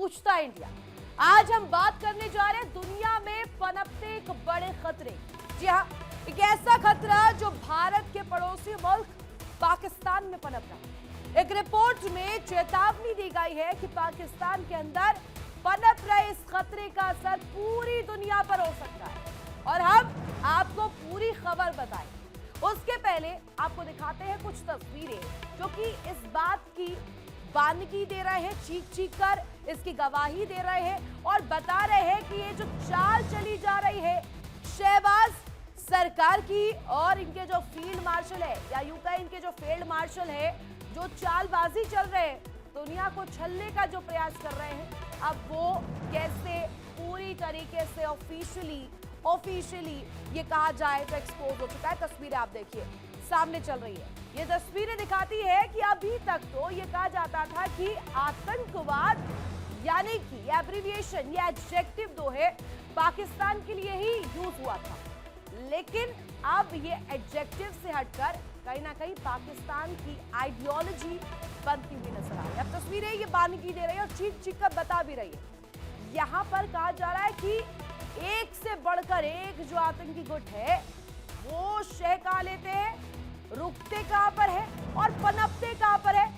पूछता इंडिया। आज हम बात करने जा रहे हैं दुनिया में पनपते एक बड़े खतरे। जी हाँ, एक ऐसा खतरा जो भारत के पड़ोसी मुल्क पाकिस्तान में पनप रहा है। एक रिपोर्ट में चेतावनी दी गई है कि पाकिस्तान के अंदर पनप रहे इस खतरे का असर पूरी दुनिया पर हो सकता है और हम आपको पूरी खबर बताएं। उसके पहले आपको दिखाते हैं कुछ तस्वीरें जो कि इस बात की वानगी दे रहे हैं, चीख चीख कर इसकी गवाही दे रहे हैं और बता रहे हैं कि ये जो चाल चली जा रही है शहबाज सरकार की और इनके जो फील्ड मार्शल है या यूं कहें इनके जो फील्ड मार्शल है, जो चालबाजी चल रहे हैं, दुनिया को छलने का जो प्रयास कर रहे हैं, अब वो कैसे पूरी तरीके से ऑफिशियली ये कहा जाए तो एक्सपोज हो चुका है। तस्वीरें आप देखिए सामने चल रही है। ये तस्वीरें दिखाती है कि अभी तक तो ये कहा जाता था कि आतंकवाद यानी कि एब्रिविएशन या एडजेक्टिव जो है पाकिस्तान के लिए ही यूज हुआ था, लेकिन अब ये एडजेक्टिव से हटकर कहीं ना कहीं पाकिस्तान की आइडियोलॉजी बनती हुई नजर आ रही है। अब तस्वीरें ये वानगी दे रही है और चीख चीख कर बता भी रही है। यहाँ पर कहा जा रहा है कि एक से बढ़कर एक जो आतंकी गुट है वो शह कहाँ लेते हैं, रुकते कहां पर है और पनपते कहां पर है,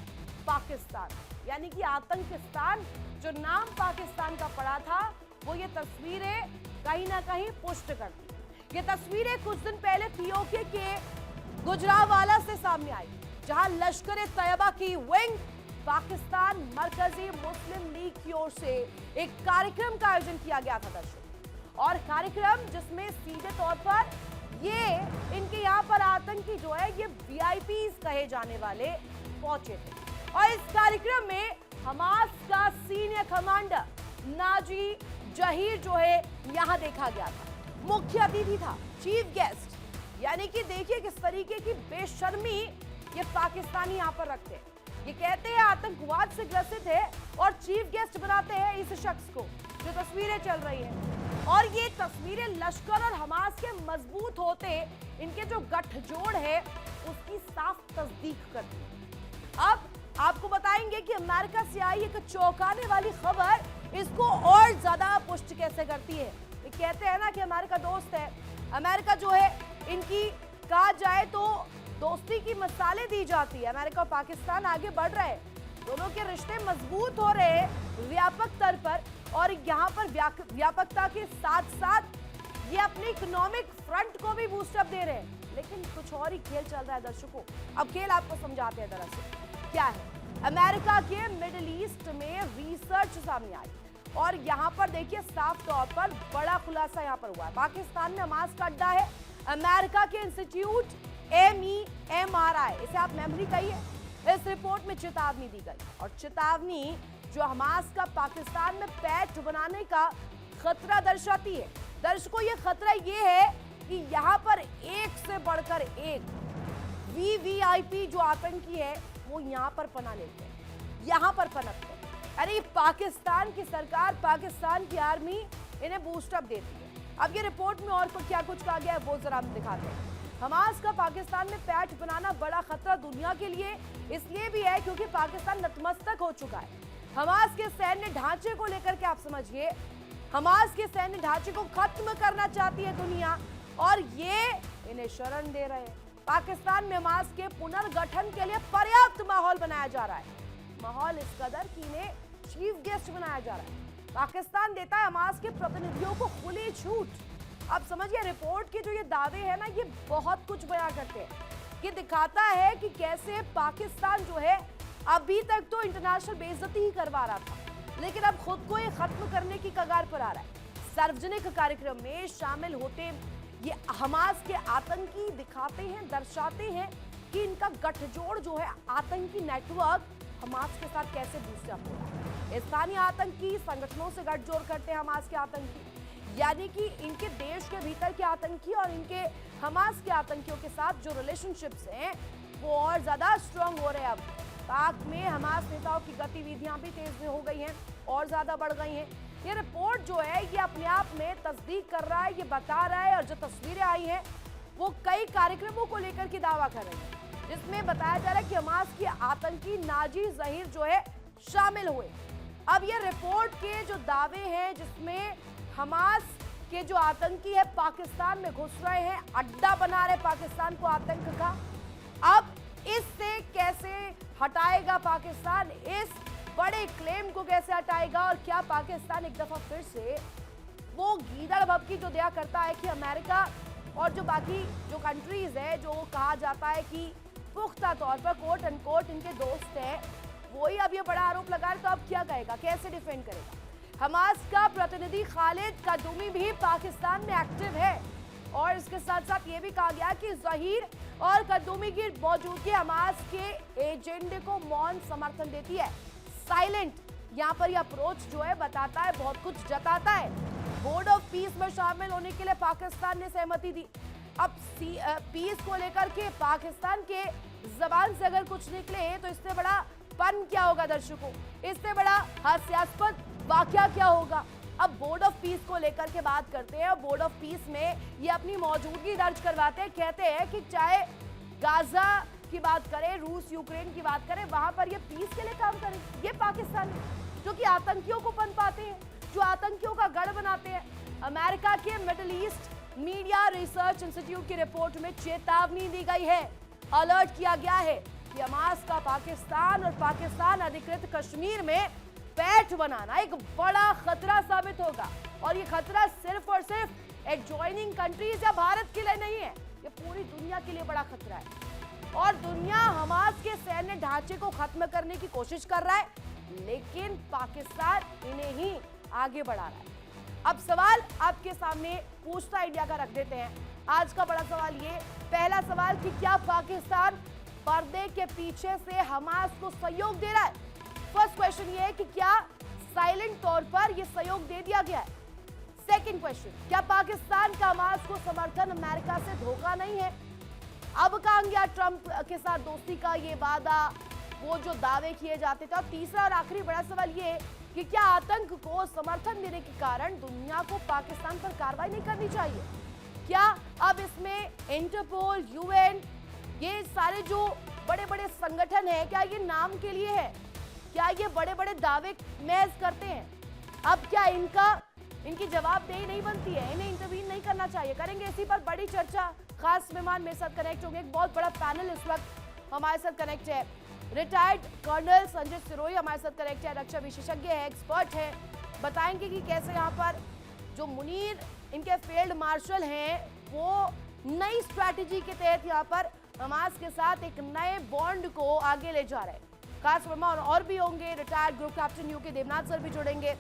पाकिस्तान। यानी कि आतंकिस्तान जो नाम पाकिस्तान का पड़ा था वो ये तस्वीरें कहीं ना कहीं पुष्ट करती है। ये तस्वीरें कुछ दिन पहले पीओके के गुजरावाला से सामने आई, जहां लश्कर-ए-तैयबा की विंग पाकिस्तान मरकजी मुस्लिम लीग की ओर से एक कार्यक्रम का आयोजन किया गया था दर्शकों, और कार्यक्रम जिसमें सीधे तौर पर ये इनके यहाँ पर आतंकी जो है ये वीआईपीज कहे जाने वाले पहुंचे थे। और इस कार्यक्रम में हमास का सीनियर कमांडर नाजी जहीर जो है यहाँ देखा गया था। मुख्य अतिथि था, चीफ गेस्ट। यानी कि देखिए किस तरीके की बेशर्मी ये पाकिस्तानी यहाँ पर रखते हैं। ये कहते हैं आतंकवाद से ग्रसित है और चीफ गेस्ट बनाते हैं इस शख्स को। जो तस्वीरें चल रही है और ये तस्वीरें लश्कर और हमास के मजबूत होते इनके जो गठजोड़ है उसकी साफ तस्दीक करती है। अब आपको बताएंगे कि अमेरिका से आई एक चौंकाने वाली खबर इसको और ज्यादा पुष्ट कैसे करती है। ये कहते हैं ना कि अमेरिका दोस्त है, अमेरिका जो है इनकी कहा जाए तो दोस्ती की मिसालें दी जाती है। अमेरिका और पाकिस्तान आगे बढ़ रहे हैं, दोनों के रिश्ते मजबूत हो रहे हैं व्यापक स्तर पर, और यहाँ पर व्यापकता के साथ साथ ये अपने इकोनॉमिक फ्रंट को भी बूस्टअप दे रहे हैं। लेकिन कुछ और ही खेल चल रहा है दर्शकों। अब खेल आपको समझाते हैं दरअसल क्या है। अमेरिका के मिडिल ईस्ट में रिसर्च सामने आई और यहाँ पर देखिए साफ तौर पर बड़ा खुलासा यहाँ पर हुआ है। पाकिस्तान में हमास का अड्डा है। अमेरिका के इंस्टीट्यूट MEMRI, इसे आप मेमोरी कहिए, इस रिपोर्ट में चेतावनी दी गई और चेतावनी जो हमास का पाकिस्तान में पैठ बनाने का खतरा दर्शाती है। दर्शकों, ये खतरा ये है कि यहाँ पर एक से बढ़कर एक VVIP जो आतंकी है वो यहाँ पर पना लेते हैं, यहाँ पर पनपते हैं। अरे पाकिस्तान की सरकार, पाकिस्तान की आर्मी इन्हें बूस्टअप देती है। अब ये रिपोर्ट में और क्या कुछ कहा गया है वो जरा हम दिखाते हैं। हमास का पाकिस्तान में पैठ बनाना बड़ा खतरा दुनिया के लिए इसलिए भी है क्योंकि पाकिस्तान नतमस्तक हो चुका है। हमास के सैन्य ढांचे को लेकर के आप समझिए, हमास के सैन्य ढांचे को खत्म करना चाहती है दुनिया और ये इन्हें शरण दे रहे हैं। पाकिस्तान में हमास के पुनर्गठन के लिए पर्याप्त माहौल बनाया जा रहा है। माहौल इस कदर कि इन्हें चीफ गेस्ट बनाया जा रहा है। पाकिस्तान देता है हमास के प्रतिनिधियों को खुली छूट। अब समझिए रिपोर्ट के जो ये दावे हैं ना, ये बहुत कुछ बयां करते हैं। ये दिखाता है कि कैसे पाकिस्तान जो है अभी तक तो इंटरनेशनल बेइज्जती ही करवा रहा था, लेकिन अब खुद को ये खत्म करने की कगार पर आ रहा है। सार्वजनिक कार्यक्रम में शामिल होते ये हमास के आतंकी दिखाते हैं, दर्शाते हैं कि इनका गठजोड़ जो है आतंकी नेटवर्क हमास के साथ कैसे बूस्टअप हो रहा है। स्थानीय आतंकी संगठनों से गठजोड़ करते हैं हमास के आतंकी, यानी कि इनके देश के भीतर के आतंकी और इनके हमास के आतंकियों के साथ जो रिलेशनशिप्स हैं वो और ज्यादा स्ट्रांग हो रहे हैं। अब पाक में हमास नेताओं की गतिविधियां भी तेज हो गई हैं और ज्यादा बढ़ गई हैं। ये रिपोर्ट जो है ये अपने आप में तस्दीक कर रहा है, ये बता रहा है, और जो तस्वीरें आई हैं वो कई कार्यक्रमों को लेकर के दावा कर रहे हैं, जिसमें बताया जा रहा है कि हमास की आतंकी नाजी जहीर जो है शामिल हुए। अब ये रिपोर्ट के जो दावे हैं जिसमें हमास के जो आतंकी है पाकिस्तान में घुस रहे हैं, अड्डा बना रहे पाकिस्तान को आतंक का, अब इससे कैसे हटाएगा पाकिस्तान, इस बड़े क्लेम को कैसे हटाएगा, और क्या पाकिस्तान एक दफा फिर से वो गीदड़ भभकी जो दया करता है कि अमेरिका और जो बाकी जो कंट्रीज है जो कहा जाता है कि पुख्ता तौर पर कोट अनकोट इनके दोस्त हैं, वही अब ये बड़ा आरोप लगा रहे, तो अब क्या कहेगा, कैसे डिफेंड करेगा। हमास का प्रतिनिधि खालिद कदूमी भी पाकिस्तान में एक्टिव है और इसके साथ साथ ये भी कहा गया कि जहीर और कदूमी की मौजूदगी हमास के एजेंडे को मौन समर्थन देती है। साइलेंट यहाँ पर यह अप्रोच जो है बताता है, बहुत कुछ जताता है। बोर्ड ऑफ पीस में शामिल होने के लिए पाकिस्तान ने सहमति दी। अब पीस को लेकर के पाकिस्तान के जबान से अगर कुछ निकले तो इससे बड़ा पन क्या होगा दर्शकों, इससे बड़ा हास्यास्पद वाकया क्या होगा। अब बोर्ड ऑफ पीस को लेकर के बात करते हैं। बोर्ड ऑफ पीस में ये अपनी मौजूदगी दर्ज करवाते हैं, कहते हैं कि चाहे गाजा की बात करें, रूस यूक्रेन की बात करें, वहां पर ये पीस के लिए काम करें। ये पाकिस्तान है जो कि आतंकियों को पनपाते हैं, जो आतंकियों का गढ़ बनाते हैं। अमेरिका के middle east media research institute की रिपोर्ट में चेतावनी दी गई है, अलर्ट किया गया है कि हमास का पाकिस्तान और पाकिस्तान अधिकृत कश्मीर में पैठ बनाना एक बड़ा खतरा साबित होगा। और ये खतरा सिर्फ और सिर्फ एडजॉइनिंग कंट्रीज या भारत के लिए नहीं है, ये पूरी दुनिया के लिए बड़ा खतरा है। और दुनिया हमास के सैन्य ढांचे को खत्म करने की कोशिश कर रहा है, लेकिन पाकिस्तान इन्हें ही आगे बढ़ा रहा है। अब सवाल आपके सामने पूछता इंडिया का रख देते हैं। आज का बड़ा सवाल ये, पहला सवाल कि क्या पाकिस्तान पर्दे के पीछे से हमास को सहयोग दे रहा है। फर्स्ट क्वेश्चन ये है कि क्या साइलेंट तौर पर यह सहयोग दे दिया गया है। सेकंड क्वेश्चन, क्या पाकिस्तान का हमास को समर्थन अमेरिका से धोखा नहीं है। अब कहा गया ट्रंप के साथ दोस्ती का ये वादा, वो जो दावे किए जाते थे। और तीसरा और आखिरी बड़ा सवाल ये कि क्या आतंक को समर्थन देने के कारण दुनिया को पाकिस्तान पर कार्रवाई नहीं करनी चाहिए। क्या अब इसमें इंटरपोल, यूएन, ये सारे जो बड़े बड़े संगठन हैं, क्या ये नाम के लिए है, क्या ये बड़े बड़े दावे महज करते हैं। अब क्या इनकी जवाबदेही नहीं बनती है, इन्हें इंटरवीन नहीं करना चाहिए। करेंगे इसी पर बड़ी चर्चा। खास मेहमान मेरे साथ कनेक्ट होंगे, एक बहुत बड़ा पैनल इस वक्त हमारे साथ कनेक्ट है। रिटायर्ड कर्नल संजय सिरोही हमारे साथ कनेक्ट है, रक्षा विशेषज्ञ है, एक्सपर्ट है। बताएंगे कि कैसे यहाँ पर जो मुनीर इनके फील्ड मार्शल हैं, वो नई स्ट्रैटेजी के तहत यहाँ पर हमास के साथ एक नए बॉन्ड को आगे ले जा रहे हैं। खास मेहमान और भी होंगे, retired group captain UK Devnath sir भी जुड़ेंगे,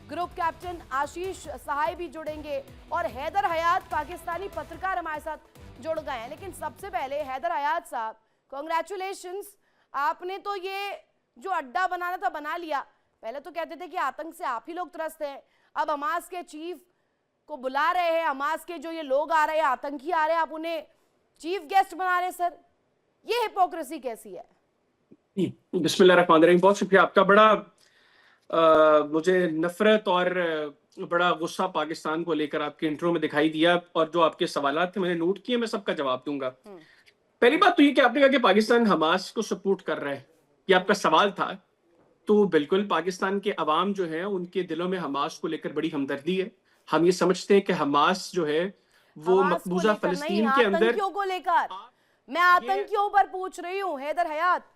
ग्रुप कैप्टन आशीष सहाय भी जुड़ेंगे, और हैदर हयात पाकिस्तानी पत्रकार हमारे साथ जुड़ गए हैं। लेकिन सबसे पहले हैदर हयात साहब, कॉन्ग्रेचुलेशंस, आपने तो ये जो अड्डा बनाना था बना लिया। पहले तो कहते थे कि आतंक से आप ही लोग त्रस्त हैं, अब हमास के चीफ को बुला रहे हैं, हमास के जो ये लोग आ रहे हैं, आतंकी आ रहे हैं, आप उन्हें चीफ गेस्ट बना रहे हैं। सर, ये हिपोक्रेसी कैसी है। बिस्मिल्लाहिर्रहमानिर्रहीम, बहुत शुक्रिया आपका। बड़ा मुझे नफरत और बड़ा गुस्सा पाकिस्तान को लेकर आपके इंट्रो में दिखाई दिया, और जो आपके सवालात थे मैंने नोट किए, मैं सबका जवाब दूंगा। पहली बात तो ये कि आपने कहा कि पाकिस्तान हमास को सपोर्ट कर रहा है, ये आपका सवाल था। तो बिल्कुल पाकिस्तान के अवाम जो है उनके दिलों में हमास को लेकर बड़ी हमदर्दी है। हम ये समझते हैं कि हमास जो है वो मकबूजा फलस्तीन के अंदर को लेकर, मैं आतंकियों पर पूछ रही हूँ हैदर हयात।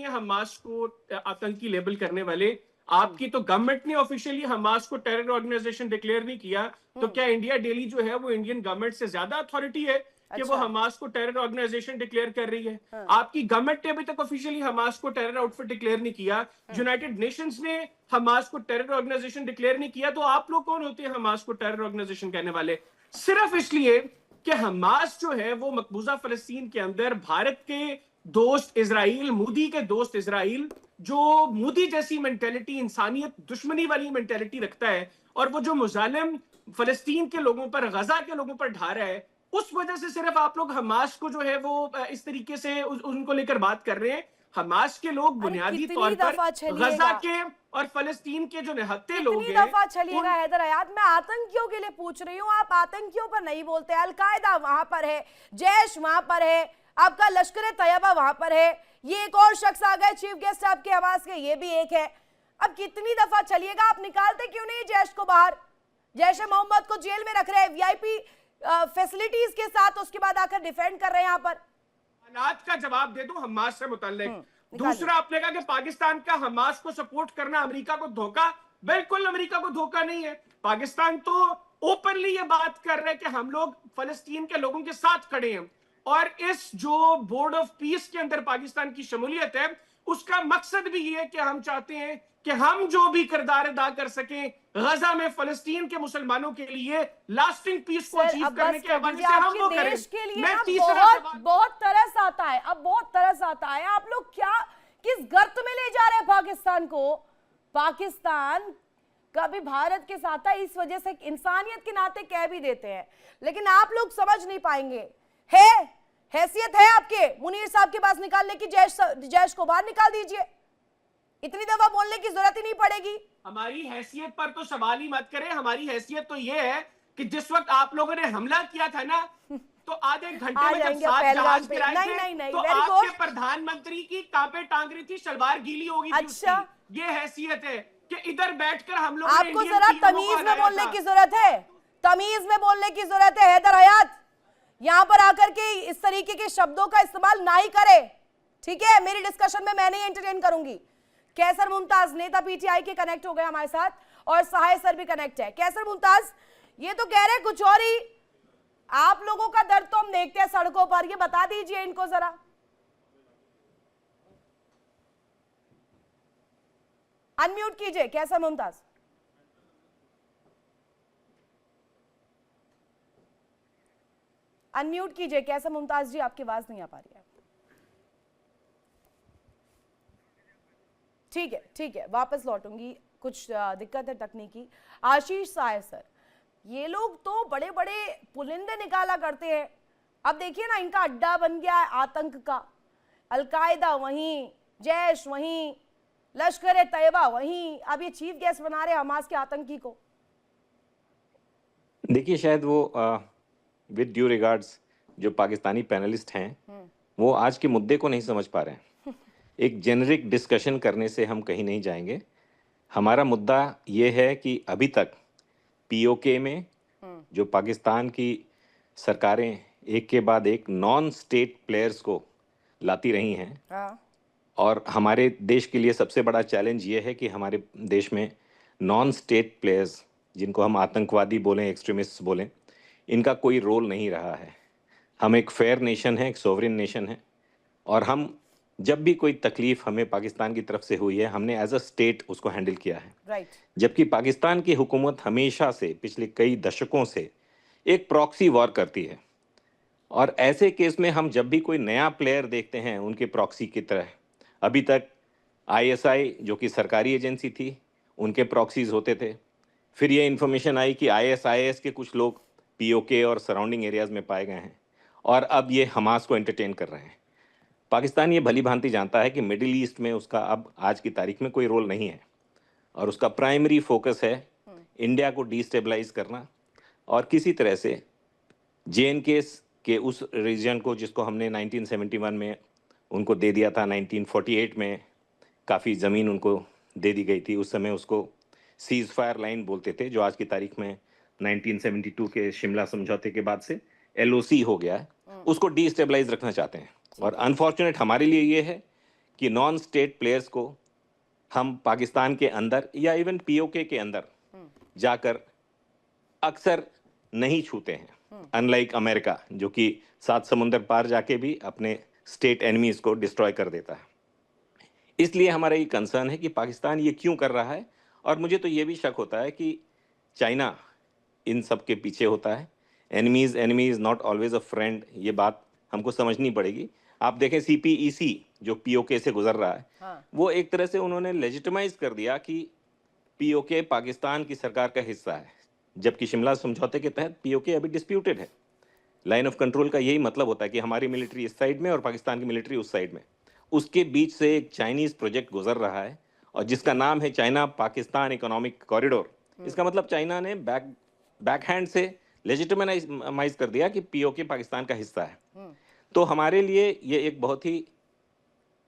हमास को आतंकी लेबल करने वाले, आपकी तो गवर्नमेंट ने ऑफिशियली हमास को टेरर ऑर्गेनाइजेशन डिक्लेयर नहीं किया, तो क्या इंडिया डेली जो है वो इंडियन गवर्नमेंट से ज्यादा अथॉरिटी है कि वो हमास को टेरर ऑर्गेनाइजेशन डिक्लेयर कर रही है। आपकी गवर्नमेंट ने अभी तक ऑफिशियली हमास को टेरर आउटफिट डिक्लेयर नहीं किया, यूनाइटेड नेशंस ने हमास को टेरर ऑर्गेनाइजेशन डिक्लेयर नहीं किया, तो आप लोग कौन होते हैं हमास को टेरर ऑर्गेनाइजेशन कहने वाले। सिर्फ इसलिए कि हमास जो है वो मकबूजा फलस्तीन के अंदर भारत के दोस्त इजराइल, मोदी के दोस्त इजराइल, जो मोदी जैसी मेंटेलिटी, इंसानियत दुश्मनी वाली मेंटेलिटी रखता है, और वो जो मुजालिम फलस्तीन के लोगों पर, गजा के लोगों पर ढा रहा है, उस वजह से सिर्फ आप लोग हमास को जो है वो इस तरीके से उनको लेकर बात कर रहे हैं। हमास के लोग बुनियादी तौर पर गजा के और फलस्तीन के जो निहत्ते लोग हैं, दफा चलिएगा हैदर हयात, मैं आतंकियों के लिए पूछ रही हूँ, आप आतंकियों पर नहीं बोलते। अलकायदा वहां पर है, जैश वहां पर है, आपका लश्कर तैयबा वहां पर है, ये एक और शख्स आ गए चीफ गेस्ट आपके हमास के, ये भी एक है। अब कितनी दफा चलिएगा, आप निकालते क्यों नहीं जैश को बाहर? जैश ए मोहम्मद को जेल में रख रहे हैं वीआईपी फैसिलिटीज के साथ, उसके बाद आकर डिफेंड कर रहे हैं यहाँ पर। हालात का जवाब दे दूं हमास से मुताल्लिक। निकालिए। दूसरा आपने कहा कि पाकिस्तान का हमास को सपोर्ट करना अमेरिका को धोखा। बिल्कुल अमेरिका को धोखा नहीं है। पाकिस्तान तो ओपनली ये बात कर रहे हैं कि हम लोग फलस्तीन के लोगों के साथ खड़े हैं, और इस जो बोर्ड ऑफ पीस के अंदर पाकिस्तान की शमूलियत है, उसका मकसद भी ये है कि हम चाहते हैं कि हम जो भी किरदार अदा कर सकें गजा में फलस्तीन के मुसलमानों के लिए लास्टिंग पीस को अचीव करने के हवाले से हम वो करें। देश के लिए मैं ना तीसरा सवाल बहुत तरस आता है, अब बहुत तरस आता है। आप लोग क्या किस गर्त में ले जा रहे हैं पाकिस्तान को? पाकिस्तान का भी भारत के साथ है, इस वजह से इंसानियत के नाते कह भी देते हैं, लेकिन आप लोग समझ नहीं पाएंगे। है हैसियत है आपके मुनीर साहब के पास निकालने की, जैश को बाहर निकाल दीजिए, इतनी दफा बोलने की जरूरत ही नहीं पड़ेगी। हमारी हैसियत पर तो सवाल ही मत करें। हमारी हैसियत तो ये है कि जिस वक्त आप लोगों ने हमला किया था ना, तो आधे घंटे में जब 7 जहाज गिराए थे, तो आपके प्रधानमंत्री की कांपे टांग रही थी, सलवार गीली हो गई थी। अच्छा, ये हैसियत है कि इधर बैठकर हम लोग आपको जरा तमीज में बोलने की जरूरत है, तमीज में बोलने की जरूरत है। हैदर हयात यहां पर आकर के इस तरीके के शब्दों का इस्तेमाल ना ही करे, ठीक है? मेरी डिस्कशन में मैं नहीं एंटरटेन करूंगी। कैसर मुमताज नेता पीटीआई के कनेक्ट हो गए हमारे साथ, और सहाय सर भी कनेक्ट है। कैसर मुमताज, ये तो कह रहे कुछ और ही, आप लोगों का दर्द तो हम देखते हैं सड़कों पर, ये बता दीजिए इनको जरा। अनम्यूट कीजिए कैसर मुमताज। अनम्यूट कीजिए कैसर मुमताज जी, आपकी आवाज नहीं आ पा रही है। ठीक है, वापस लौटूंगी, कुछ दिक्कत है तकनीकी। आशीष साय सर, ये लोग तो बड़े बड़े पुलिंदे निकाला करते हैं, अब देखिए ना इनका अड्डा बन गया है आतंक का। अलकायदा वहीं, जैश वहीं, लश्कर तैयबा वहीं, अब ये चीफ गेस्ट बना रहे हमास के आतंकी को। देखिए, शायद वो विद ड्यू रिगार्ड्स जो पाकिस्तानी पैनलिस्ट हैं वो आज के मुद्दे को नहीं समझ पा रहे हैं। एक जेनरिक डिस्कशन करने से हम कहीं नहीं जाएंगे। हमारा मुद्दा ये है कि अभी तक पीओके में जो पाकिस्तान की सरकारें एक के बाद एक नॉन स्टेट प्लेयर्स को लाती रही हैं, और हमारे देश के लिए सबसे बड़ा चैलेंज ये है कि हमारे देश में नॉन स्टेट प्लेयर्स, जिनको हम आतंकवादी बोलें, एक्सट्रीमिस्ट बोलें, इनका कोई रोल नहीं रहा है। हम एक फेयर नेशन है, एक सोवरेन नेशन है, और हम जब भी कोई तकलीफ हमें पाकिस्तान की तरफ से हुई है, हमने एज अ स्टेट उसको हैंडल किया है। राइट। जबकि पाकिस्तान की हुकूमत हमेशा से पिछले कई दशकों से एक प्रॉक्सी वॉर करती है, और ऐसे केस में हम जब भी कोई नया प्लेयर देखते हैं उनके प्रॉक्सी की तरह, अभी तक आईएसआई जो कि सरकारी एजेंसी थी, उनके प्रॉक्सीज होते थे। फिर ये इन्फॉर्मेशन आई कि आईएसआईएस के कुछ लोग पीओके और सराउंडिंग एरियाज में पाए गए हैं, और अब ये हमास को एंटरटेन कर रहे हैं। पाकिस्तान ये भली भांति जानता है कि मिडिल ईस्ट में उसका अब आज की तारीख में कोई रोल नहीं है, और उसका प्राइमरी फोकस है इंडिया को डिस्टेबलाइज करना, और किसी तरह से जेएनके के उस रीजन को जिसको हमने 1971 में उनको दे दिया था, 1948 में काफ़ी ज़मीन उनको दे दी गई थी, उस समय उसको सीज फायर लाइन बोलते थे, जो आज की तारीख में 1972 के शिमला समझौते के बाद से एलओसी हो गया है, उसको डिस्टेबलाइज रखना चाहते हैं। और अनफॉर्चुनेट हमारे लिए ये है कि नॉन स्टेट प्लेयर्स को हम पाकिस्तान के अंदर या इवन पीओके के अंदर जाकर अक्सर नहीं छूते हैं, अनलाइक अमेरिका जो कि 7 समुंदर पार जाके भी अपने स्टेट एनिमीज को डिस्ट्रॉय कर देता है। इसलिए हमारा ये कंसर्न है कि पाकिस्तान ये क्यों कर रहा है, और मुझे तो ये भी शक होता है कि चाइना इन सब के पीछे होता है। Enemies not always a friend, ये बात हमको समझनी पड़ेगी। आप देखें सीपीईसी जो पीओके से गुजर रहा है, वो एक तरह से उन्होंने लेजिटिमाइज कर दिया कि पीओके पाकिस्तान की सरकार का हिस्सा है, जबकि शिमला समझौते के तहत पीओके अभी डिस्प्यूटेड है। लाइन ऑफ कंट्रोल का यही मतलब होता है कि हमारी मिलिट्री इस साइड में और पाकिस्तान की मिलिट्री उस साइड में, उसके बीच से एक चाइनीज प्रोजेक्ट गुजर रहा है, और जिसका नाम है चाइना पाकिस्तान इकोनॉमिक कॉरिडोर। इसका मतलब चाइना ने बैक हैंड से लेजिटिमाइज कर दिया कि पीओके पाकिस्तान का हिस्सा है। तो हमारे लिए ये एक बहुत ही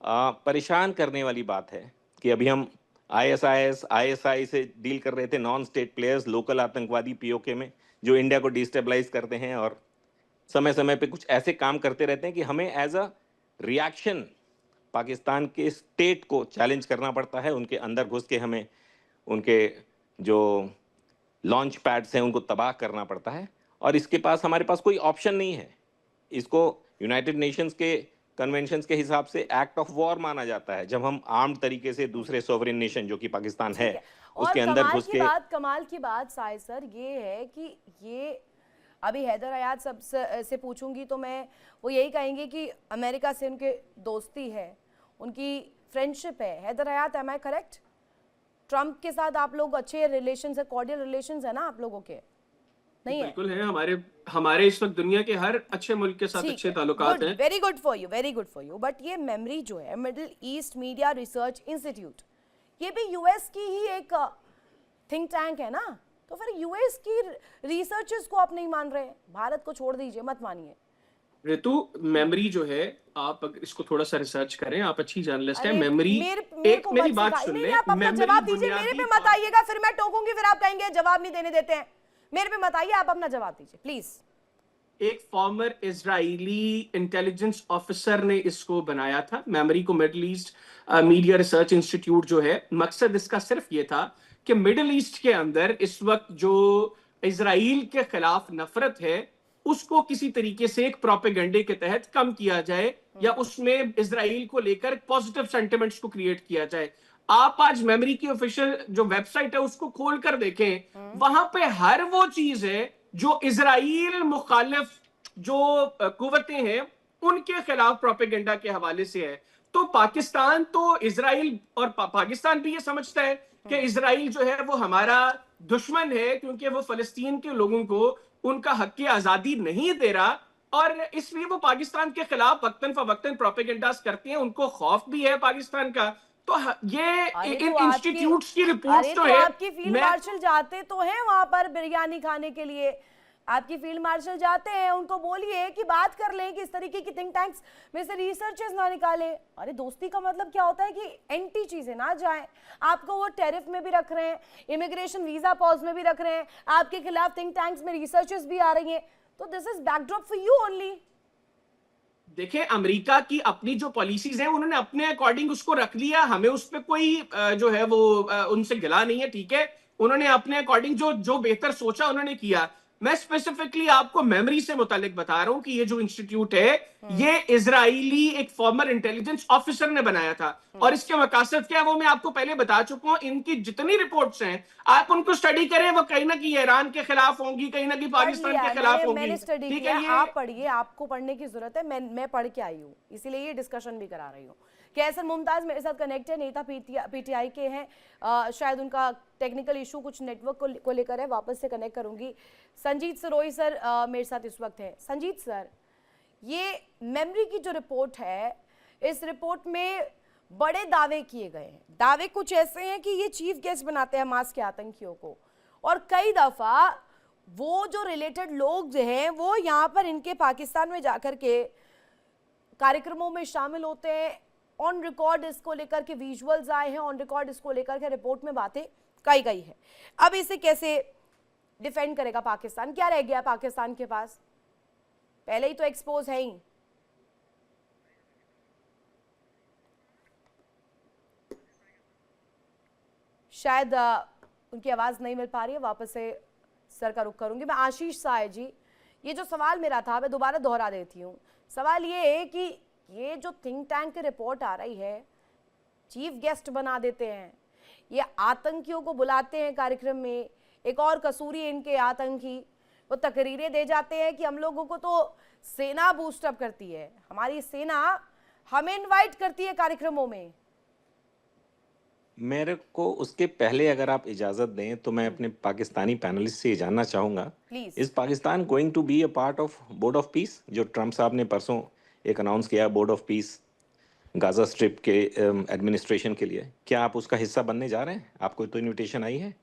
परेशान करने वाली बात है कि अभी हम आईएसआईएस आईएसआई से डील कर रहे थे, नॉन स्टेट प्लेयर्स, लोकल आतंकवादी पीओके में, जो इंडिया को डिस्टेबलाइज करते हैं और समय समय पे कुछ ऐसे काम करते रहते हैं कि हमें एज अ रिएक्शन पाकिस्तान के स्टेट को चैलेंज करना पड़ता है। उनके अंदर घुस के हमें उनके जो लॉन्च पैड्स हैं उनको तबाह करना पड़ता है, और इसके पास हमारे पास कोई ऑप्शन नहीं है। इसको यूनाइटेड नेशंस के कन्वेंशंस के हिसाब से एक्ट ऑफ वॉर माना जाता है जब हम आर्म्ड तरीके से दूसरे सोवरेन नेशन जो कि पाकिस्तान है ठीक है। और उसके अंदर घुस के। कमाल की बात साहिद सर ये है कि ये अभी हैदर हयात सब से पूछूंगी तो मैं वो यही कहेंगे कि अमेरिका से उनके दोस्ती है, उनकी फ्रेंडशिप है। हैदर हयात, एम आई करेक्ट? ट्रंप के साथ आप लोग अच्छे रिलेशंस है, कॉर्डियल रिलेशंस है ना आप लोगों के? नहीं है? बिल्कुल है। हमारे इस वक्त दुनिया के हर अच्छे मुल्क के साथ अच्छे ताल्लुकात हैं। Very good for you, very good for you. But ये मेमरी जो है, middle east media research institute, ये भी यूएस की ही एक थिंक टैंक है ना, तो फिर यूएस की रिसर्चर्स को आप नहीं मान रहे? भारत को छोड़ दीजिए, मत मानिए। ऋतु, मेमोरी जो है, आप अगर इसको थोड़ा सा रिसर्च करें, आप अच्छी जर्नलिस्ट हैं। अरे मेमोरी, मेरे मेरी बात सुन नहीं, ले। आप अपना जवाब दीजिए, मेरे पे मत आइएगा, फिर मैं टोकूंगी, फिर आप कहेंगे जवाब नहीं देने देते हैं। मेरे पे मत आइए, आप अपना जवाब दीजिए प्लीज। एक फॉर्मर इजरायली इंटेलिजेंस ऑफिसर ने इसको बनाया था, मेमोरी को। Middle east media research institute जो है, मकसद इसका सिर्फ ये था कि मिडिल ईस्ट के अंदर इस वक्त जो इजराइल के खिलाफ नफरत है उसको किसी तरीके से एक प्रोपेगेंडे के तहत कम किया जाए, या उसमें इजराइल को लेकर पॉजिटिव सेंटिमेंट्स को क्रिएट किया जाए। आप आज मेमोरी की ऑफिशियल जो वेबसाइट है उसको खोल कर देखें, वहां पे हर वो चीज है जो इजराइल मुखालिफ जो कुव्वतें हैं उनके खिलाफ प्रोपेगेंडा के हवाले से है। तो पाकिस्तान तो इजराइल और पाकिस्तान भी ये समझता है कि इजराइल जो है वो हमारा दुश्मन है, क्योंकि वो फलस्तीन के लोगों को उनका हक की आजादी नहीं दे रहा, और इसलिए वो पाकिस्तान के खिलाफ वक्तन फवक्तन प्रोपेगेंडास करते हैं। उनको खौफ भी है पाकिस्तान का। तो ये इन इंस्टीट्यूट्स की रिपोर्ट्स तो है। आपकी फील्ड मार्शल जाते तो हैं वहां पर बिरयानी खाने के लिए, आपकी फील्ड मार्शल जाते हैं, उनको बोलिए कि बात कर लें कि इस तरीके की थिंक टैंक्स में से रिसर्चर्स ना निकाले। अरे दोस्ती का मतलब क्या होता है कि एंटी चीजें ना जाए। आपको वो टैरिफ में भी रख रहे हैं, इमिग्रेशन वीजा पॉज में भी रख रहे हैं, आपके खिलाफ थिंक टैंक्स में रिसर्चर्स भी आ रही हैं, तो this is backdrop for you only. देखिए, अमेरिका की अपनी जो पॉलिसीज हैं उन्होंने अपने अकॉर्डिंग उसको रख लिया, हमें उस पर कोई जो है वो उनसे गिला नहीं है, ठीक है। उन्होंने अपने अकॉर्डिंग जो बेहतर सोचा उन्होंने किया। मैं स्पेसिफिकली आपको मेमोरी से मुतालिक बता रहा हूं कि ये जो इंस्टीट्यूट है ये इजराइली एक फॉर्मर इंटेलिजेंस ऑफिसर ने बनाया था, और इसके मकासद क्या है वो मैं आपको पहले बता चुका हूं। इनकी जितनी रिपोर्ट्स हैं आप उनको स्टडी करें, वो कहीं ना कहीं ईरान के खिलाफ होंगी, कहीं ना कहीं पाकिस्तान के खिलाफ होंगी। मैंने स्टडी ठीक किया, है, आप पढ़िए, आपको पढ़ने की जरूरत है, मैं पढ़ के आई हूँ, इसीलिए ये डिस्कशन भी करा रही हूँ। कैसर मुमताज मेरे साथ कनेक्ट है, नेता पीटीआई के हैं, शायद उनका टेक्निकल इशू कुछ नेटवर्क को लेकर है, वापस से कनेक्ट करूंगी। संजीत सरोई सर मेरे साथ इस वक्त है। संजीत सर, ये मेमोरी की जो रिपोर्ट है, इस रिपोर्ट में बड़े दावे किए गए हैं। दावे कुछ ऐसे हैं कि ये चीफ गेस्ट बनाते हैं हमास के आतंकियों को, और कई दफा वो जो रिलेटेड लोग जो हैं वो यहाँ पर इनके पाकिस्तान में जाकर के कार्यक्रमों में शामिल होते हैं। ऑन रिकॉर्ड इसको लेकर के विजुअल्स आए हैं, ऑन रिकॉर्ड इसको लेकर के रिपोर्ट में बातें कही गई है। अब इसे कैसे डिफेंड करेगा पाकिस्तान? क्या रह गया पाकिस्तान के पास? पहले ही तो एक्सपोज है ही। शायद उनकी आवाज नहीं मिल पा रही है, वापस से सर का रुख करूंगी। मैं आशीष साय जी, ये जो सवाल मेरा था मैं दोबारा दोहरा देती हूँ। सवाल ये है कि ये जो थिंक टैंक की रिपोर्ट आ रही है, चीफ गेस्ट बना देते हैं, ये आतंकियों को बुलाते हैं कार्यक्रम में, एक और कसूरी इनके आतंकी, वो तकरीरें दे जाते हैं कि हम लोगों को तो सेना बूस्टअप करती है, हमारी सेना हमें इनवाइट करती है कार्यक्रमों में। मेरे को उसके पहले अगर आप इजाजत दें तो मैं अपने पाकिस्तानी पैनलिस्ट से ये जानना चाहूंगा, is Pakistan going to be a part of board of peace, जो ट्रम्प साहब ने परसों एक अनाउंस किया board of peace Gaza strip के एडमिनिस्ट्रेशन के लिए? क्या आप उसका हिस्सा बनने जा रहे हैं? आपको तो इनविटेशन आई है?